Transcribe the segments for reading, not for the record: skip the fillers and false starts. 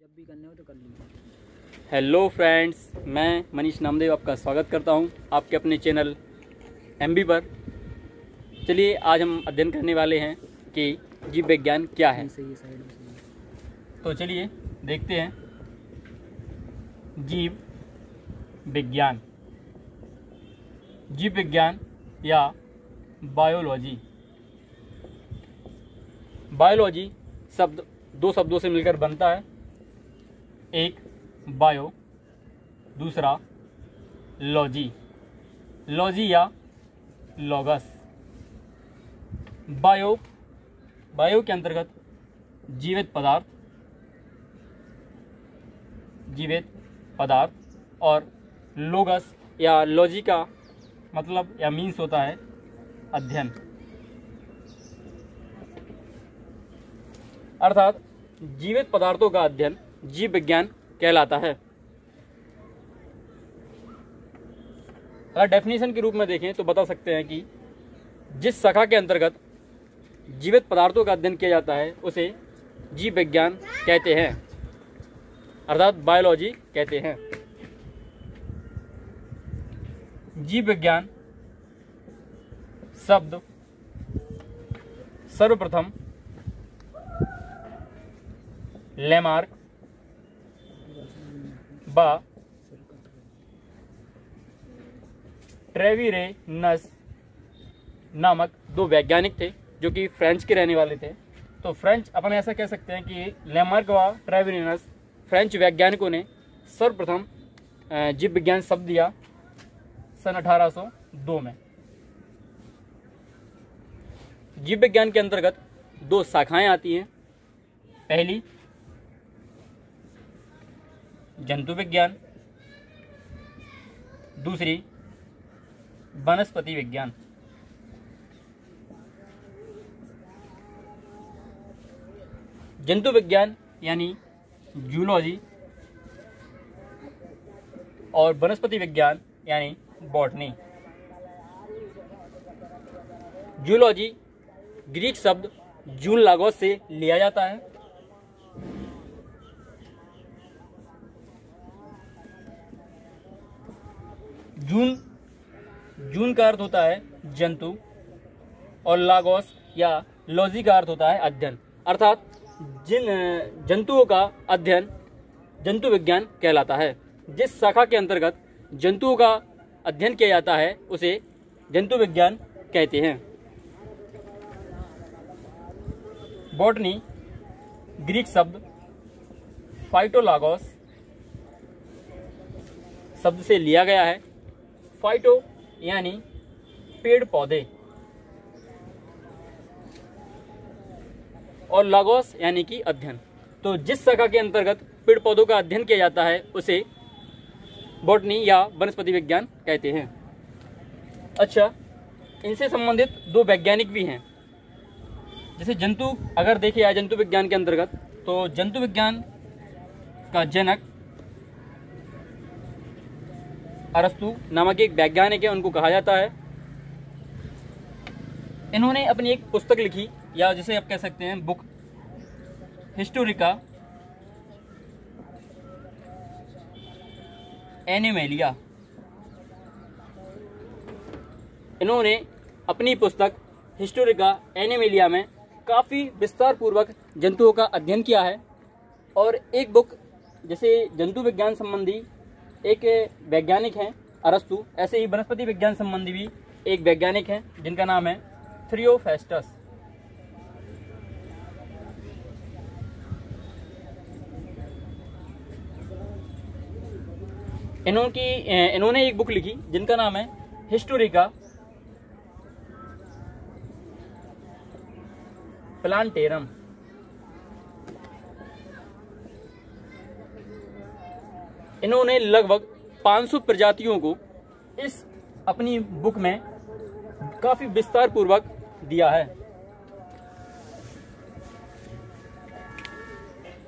जब भी करने हो तो कर लीजिए। हेलो फ्रेंड्स, मैं मनीष नामदेव आपका स्वागत करता हूं आपके अपने चैनल एमबी पर। चलिए आज हम अध्ययन करने वाले हैं कि जीव विज्ञान क्या है। सही साइड में सही। तो चलिए देखते हैं जीव विज्ञान। जीव विज्ञान या बायोलॉजी। बायोलॉजी शब्द दो शब्दों से मिलकर बनता है, एक बायो, दूसरा लॉजी। लॉजी या लॉगस। बायो के अंतर्गत जीवित पदार्थ और लोगस या लॉजी का मतलब या मीन्स होता है अध्ययन, अर्थात जीवित पदार्थों का अध्ययन जीव विज्ञान कहलाता है। अगर डेफिनेशन के रूप में देखें तो बता सकते हैं कि जिस शाखा के अंतर्गत जीवित पदार्थों का अध्ययन किया जाता है उसे जीव विज्ञान कहते हैं, अर्थात बायोलॉजी कहते हैं। जीव विज्ञान शब्द सर्वप्रथम लेमार्क व ट्रेविरेनस नामक दो वैज्ञानिक थे जो कि फ्रेंच के रहने वाले थे। तो फ्रेंच अपन ऐसा कह सकते हैं कि लेमार्क व ट्रेविरेनस फ्रेंच वैज्ञानिकों ने सर्वप्रथम जीव विज्ञान शब्द दिया सन 1802 में। जीव विज्ञान के अंतर्गत दो शाखाएं आती हैं। पहली जंतु विज्ञान, दूसरी वनस्पति विज्ञान। जंतु विज्ञान यानी जूलॉजी और वनस्पति विज्ञान यानी बॉटनी। जूलॉजी ग्रीक शब्द जून लागोस से लिया जाता है। जून का अर्थ होता है जंतु और लागोस या लॉजी का अर्थ होता है अध्ययन, अर्थात जिन जंतुओं का अध्ययन जंतु विज्ञान कहलाता है। जिस शाखा के अंतर्गत जंतुओं का अध्ययन किया जाता है उसे जंतु विज्ञान कहते हैं। बॉटनी ग्रीक शब्द फाइटोलागोस शब्द से लिया गया है। फाइटो यानी पेड़ पौधे और लागोस यानी कि अध्ययन। तो जिस शाखा के अंतर्गत पेड़ पौधों का अध्ययन किया जाता है उसे बॉटनी या वनस्पति विज्ञान कहते हैं। अच्छा, इनसे संबंधित दो वैज्ञानिक भी हैं। जैसे जंतु अगर देखे जाए जंतु विज्ञान के अंतर्गत, तो जंतु विज्ञान का जनक अरस्तु नामक एक वैज्ञानिक है, उनको कहा जाता है। इन्होंने अपनी एक पुस्तक लिखी या जिसे आप कह सकते हैं बुक, हिस्टोरिका एनिमेलिया। इन्होंने अपनी पुस्तक हिस्टोरिका एनिमेलिया में काफ़ी विस्तार पूर्वक जंतुओं का अध्ययन किया है। और एक बुक जैसे जंतु विज्ञान संबंधी एक वैज्ञानिक हैं अरस्तु, ऐसे ही वनस्पति विज्ञान संबंधी भी एक वैज्ञानिक हैं जिनका नाम है थ्रियोफेस्टस। इन्होंने एक बुक लिखी जिनका नाम है हिस्टोरिका प्लांटेरम। इन्होंने लगभग 500 प्रजातियों को इस अपनी बुक में काफी विस्तार पूर्वक दिया है।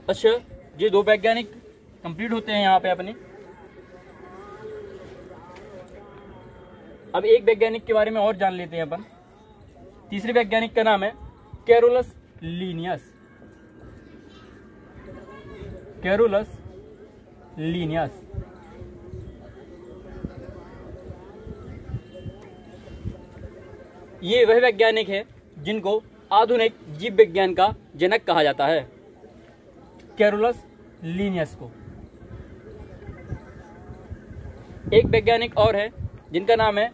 अच्छा, ये दो वैज्ञानिक कंप्लीट होते हैं यहाँ पे अपने। अब एक वैज्ञानिक के बारे में और जान लेते हैं अपन। तीसरे वैज्ञानिक का नाम है कैरोलस लीनियस। Carolus Linnaeus. ये वह वैज्ञानिक है जिनको आधुनिक जीव विज्ञान का जनक कहा जाता है, कैरोलस लीनियस को। एक वैज्ञानिक और है जिनका नाम है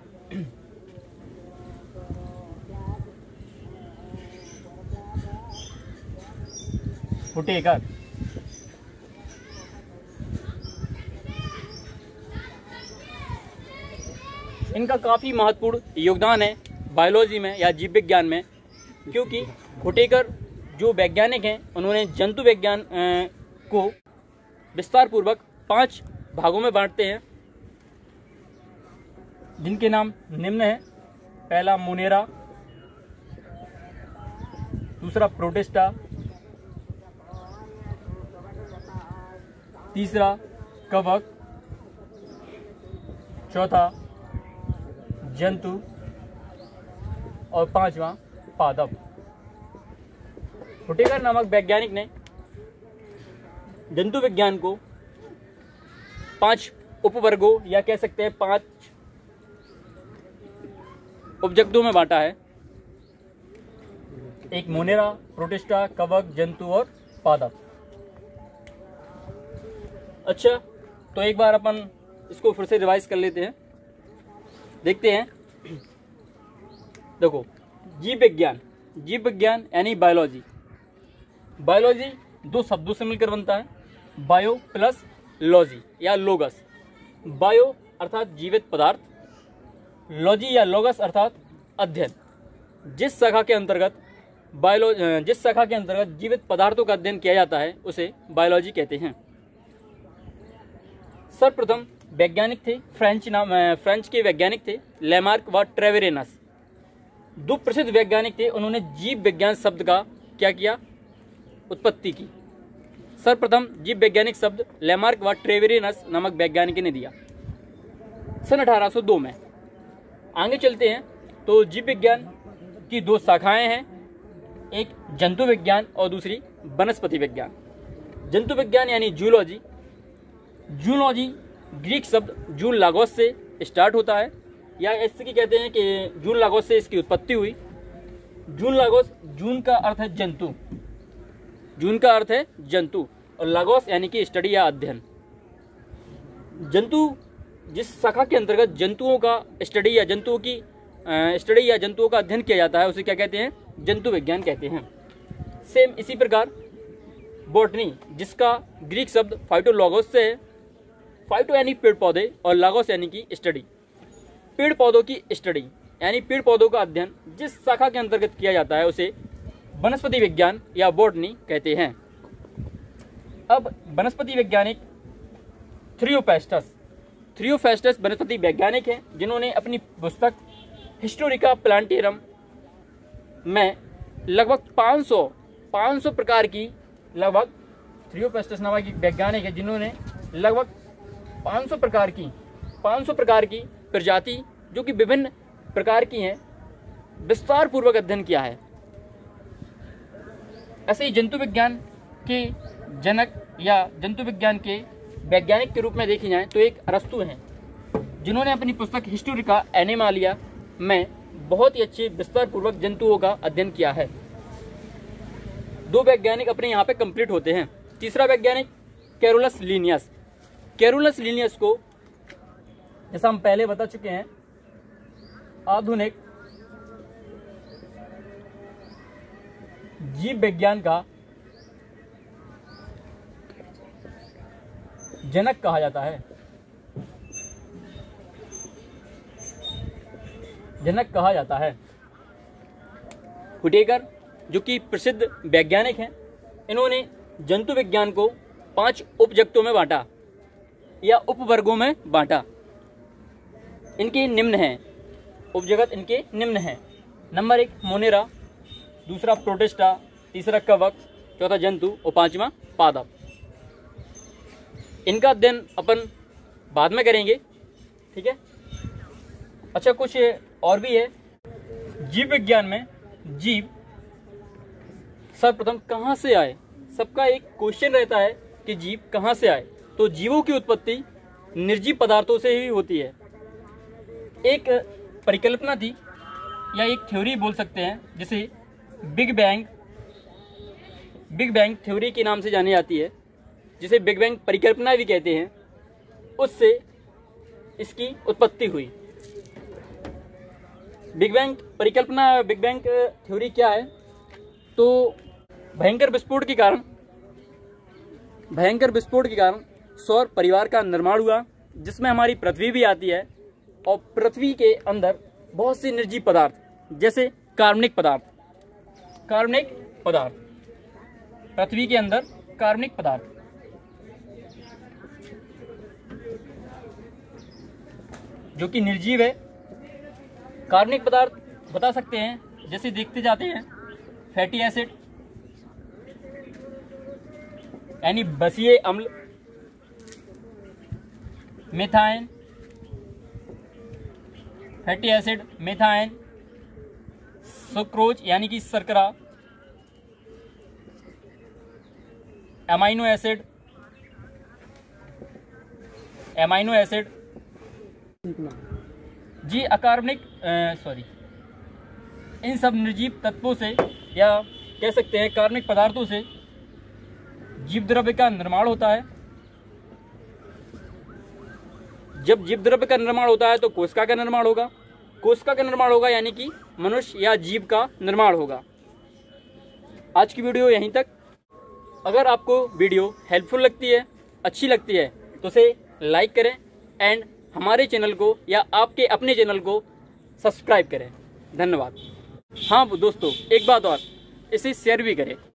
हुटेकर। इनका काफी महत्वपूर्ण योगदान है बायोलॉजी में या जीव विज्ञान में, क्योंकि हुटेकर जो वैज्ञानिक हैं उन्होंने जंतु विज्ञान को विस्तार पूर्वक 5 भागों में बांटते हैं, जिनके नाम निम्न है। पहला मोनेरा, दूसरा प्रोटिस्टा, तीसरा कवक, चौथा जंतु और 5वां पादप। हुटेकर नामक वैज्ञानिक ने जंतु विज्ञान को 5 उपवर्गों या कह सकते हैं 5 उपजगतों में बांटा है। एक मोनेरा, प्रोटिस्टा, कवक, जंतु और पादप। अच्छा, तो एक बार अपन इसको फिर से रिवाइज कर लेते हैं, देखते हैं। देखो, जीव विज्ञान यानी बायोलॉजी। बायोलॉजी 2 शब्दों से मिलकर बनता है, बायो प्लस लॉजी या लोगस। बायो अर्थात जीवित पदार्थ, लॉजी या लोगस अर्थात अध्ययन। जिस शाखा के अंतर्गत जीवित पदार्थों का अध्ययन किया जाता है उसे बायोलॉजी कहते हैं। सर्वप्रथम वैज्ञानिक थे, फ्रेंच के वैज्ञानिक थे लेमार्क व ट्रेवेरेनस। 2 प्रसिद्ध वैज्ञानिक थे, उन्होंने जीव विज्ञान शब्द का क्या किया, उत्पत्ति की। सर्वप्रथम जीव वैज्ञानिक शब्द लेमार्क व ट्रेवेरेनस नामक वैज्ञानिक ने दिया सन 1802 में। आगे चलते हैं तो जीव विज्ञान की 2 शाखाएं हैं, एक जंतु विज्ञान और दूसरी वनस्पति विज्ञान। जंतु विज्ञान यानी जूलॉजी। जूलॉजी ग्रीक शब्द जून लागोस से स्टार्ट होता है, या ऐसे की कहते हैं कि जून लागोस से इसकी उत्पत्ति हुई। जून लागोस, जून का अर्थ है जंतु, जून का अर्थ है जंतु और लागोस यानी कि स्टडी या अध्ययन। जंतु, जिस शाखा के अंतर्गत जंतुओं का स्टडी या जंतुओं का अध्ययन किया जाता है उसे क्या कहते हैं, जंतु विज्ञान कहते हैं। सेम इसी प्रकार बॉटनी, जिसका ग्रीक शब्द फाइटोलॉगोस से है। फाइटो यानी पेड़ पौधे और लागोस यानी कि स्टडी, पेड़ पौधों की स्टडी यानी पेड़ पौधों का अध्ययन जिस शाखा के अंतर्गत किया जाता है उसे वनस्पति विज्ञान या बॉटनी कहते हैं। अब वनस्पति वैज्ञानिक थ्रियोफेस्टस वनस्पति वैज्ञानिक हैं जिन्होंने अपनी पुस्तक हिस्टोरिका प्लांटेरम में लगभग 500 प्रकार की, लगभग थ्रियोफेस्टस नामक एक वैज्ञानिक है जिन्होंने लगभग 500 प्रकार की प्रजाति जो कि विभिन्न प्रकार की हैं विस्तार पूर्वक अध्ययन किया है। ऐसे ही जंतु विज्ञान के जनक या जंतु विज्ञान के वैज्ञानिक के रूप में देखी जाए तो एक अरस्तु हैं जिन्होंने अपनी पुस्तक हिस्टोरिका एनिमालिया में बहुत ही अच्छे विस्तार पूर्वक जंतुओं का अध्ययन किया है। 2 वैज्ञानिक अपने यहाँ पे कंप्लीट होते हैं। तीसरा वैज्ञानिक कैरोलस लीनियस। कैरोलस लीनियस को, जैसा हम पहले बता चुके हैं, आधुनिक जीव विज्ञान का जनक कहा जाता है। हुटेकर जो कि प्रसिद्ध वैज्ञानिक हैं, इन्होंने जंतु विज्ञान को 5 उपजगतों में बांटा या उपवर्गों में बांटा। इनके निम्न हैं, उपजगत इनके निम्न हैं। नंबर 1 मोनेरा, दूसरा प्रोटिस्टा, तीसरा कवक, चौथा जंतु और 5वां पादप। इनका अध्ययन अपन बाद में करेंगे, ठीक है। अच्छा, कुछ और भी है जीव विज्ञान में। जीव सर्वप्रथम कहाँ से आए, सबका एक क्वेश्चन रहता है कि जीव कहाँ से आए, तो जीवों की उत्पत्ति निर्जीव पदार्थों से ही होती है। एक परिकल्पना थी या एक थ्योरी बोल सकते हैं जिसे बिग बैंग थ्योरी के नाम से जानी जाती है, जिसे बिग बैंग परिकल्पना भी कहते हैं। उससे इसकी उत्पत्ति हुई। बिग बैंग थ्योरी क्या है, तो भयंकर विस्फोट के कारण सौर परिवार का निर्माण हुआ, जिसमें हमारी पृथ्वी भी आती है। और पृथ्वी के अंदर बहुत से निर्जीव पदार्थ, जैसे कार्बनिक पदार्थ, पृथ्वी के अंदर कार्बनिक पदार्थ, जो कि निर्जीव है। कार्बनिक पदार्थ बता सकते हैं, जैसे देखते जाते हैं, फैटी एसिड यानी बसीय अम्ल, methyne, fatty acid, methyne, sucrose यानी कि शर्करा, एमाइनो एसिड जी अकार्बनिक इन सब निर्जीव तत्वों से या कह सकते हैं कार्बनिक पदार्थों से जीव द्रव्य का निर्माण होता है। जब जीव द्रव्य का निर्माण होता है तो कोशिका का निर्माण होगा, यानी कि मनुष्य या जीव का निर्माण होगा। आज की वीडियो यहीं तक। अगर आपको वीडियो हेल्पफुल लगती है, अच्छी लगती है, तो उसे लाइक करें एंड हमारे चैनल को या आपके अपने चैनल को सब्सक्राइब करें। धन्यवाद। हाँ दोस्तों, एक बात और, इसे शेयर भी करें।